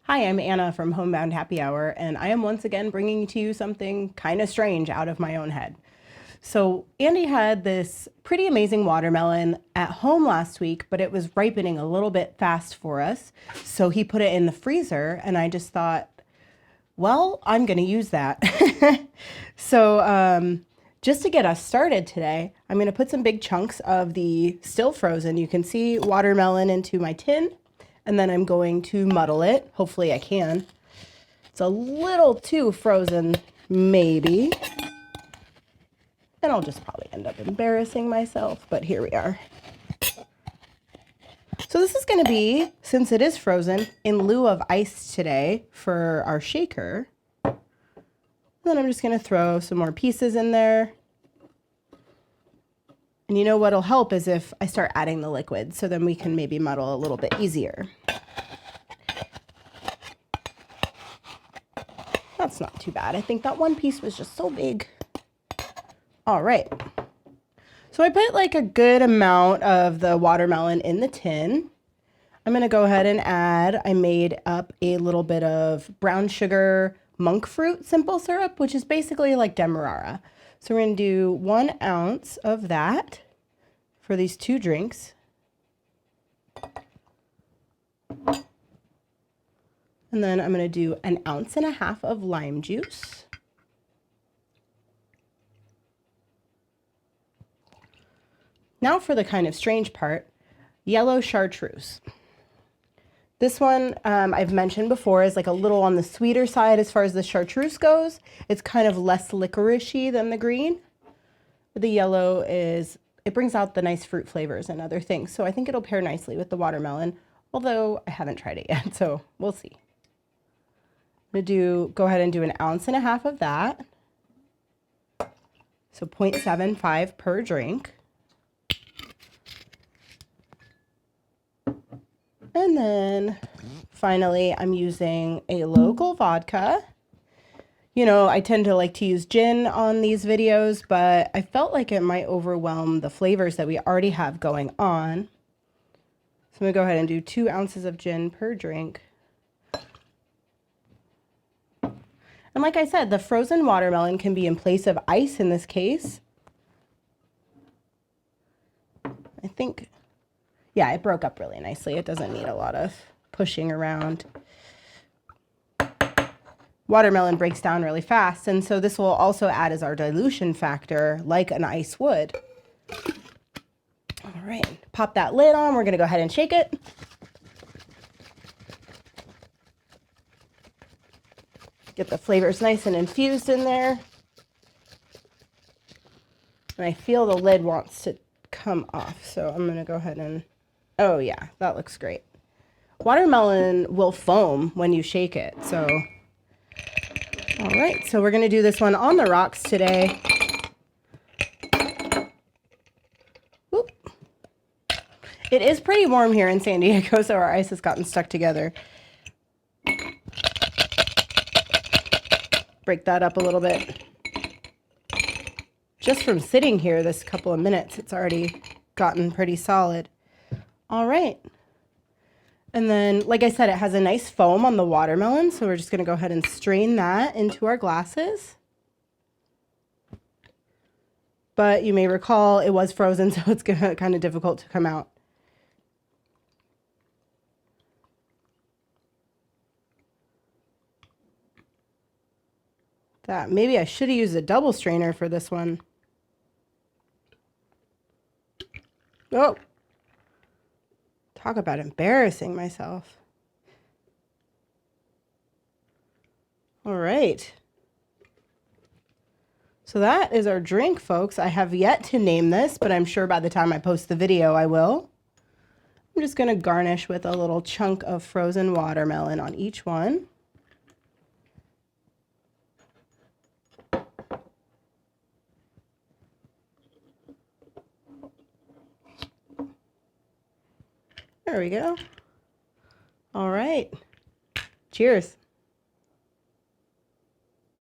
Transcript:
Hi, I'm Anna from Homebound Happy Hour, and I am once again bringing to you something kind of strange out of my own head. So Andy had this pretty amazing watermelon at home last week, but it was ripening a little bit fast for us. So he put it in the freezer, and I just thought, well, I'm going to use that. So just to get us started today, I'm going to put some big chunks of the still frozen, you can see, watermelon into my tin. And then I'm going to muddle it. Hopefully I can. It's a little too frozen, maybe. And I'll just probably end up embarrassing myself, but here we are. So this is going to be, since it is frozen, in lieu of ice today for our shaker. And then I'm just going to throw some more pieces in there. And you know what'll help is if I start adding the liquid, so then we can maybe muddle a little bit easier. That's not too bad. I think that one piece was just so big. All right. So I put like a good amount of the watermelon in the tin. I'm going to go ahead and add, I made up a little bit of brown sugar monk fruit simple syrup, which is basically like demerara. So we're going to do 1 ounce of that for these 2 drinks. And then I'm going to do 1.5 ounces of lime juice. Now for the kind of strange part, yellow chartreuse. This one I've mentioned before is like a little on the sweeter side as far as the chartreuse goes. It's kind of less licoricey than the green. But the yellow is, it brings out the nice fruit flavors and other things. So I think it'll pair nicely with the watermelon, although I haven't tried it yet, so we'll see. I'm going to go ahead and do 1.5 ounces of that. So 0.75 per drink. And then finally, I'm using a local vodka. You know, I tend to like to use gin on these videos, but I felt like it might overwhelm the flavors that we already have going on. So I'm going to go ahead and do 2 ounces of gin per drink. And like I said, the frozen watermelon can be in place of ice in this case. I think, yeah, it broke up really nicely. It doesn't need a lot of pushing around. Watermelon breaks down really fast, and so this will also add as our dilution factor like an ice would. All right, pop that lid on. We're going to go ahead and shake it. Get the flavors nice and infused in there. And I feel the lid wants to come off, so I'm going to go ahead and, oh yeah, that looks great. Watermelon will foam when you shake it, so. All right, so we're going to do this one on the rocks today. Whoop. It is pretty warm here in San Diego, so our ice has gotten stuck together. Break that up a little bit. Just from sitting here this couple of minutes, it's already gotten pretty solid. All right. And then, like I said, it has a nice foam on the watermelon, so we're just going to go ahead and strain that into our glasses. But you may recall it was frozen, so it's kind of difficult to come out. That maybe I should have used a double strainer for this one. Oh, talk about embarrassing myself. All right. So that is our drink, folks. I have yet to name this, but I'm sure by the time I post the video, I will. I'm just going to garnish with a little chunk of frozen watermelon on each one. There we go. All right. Cheers.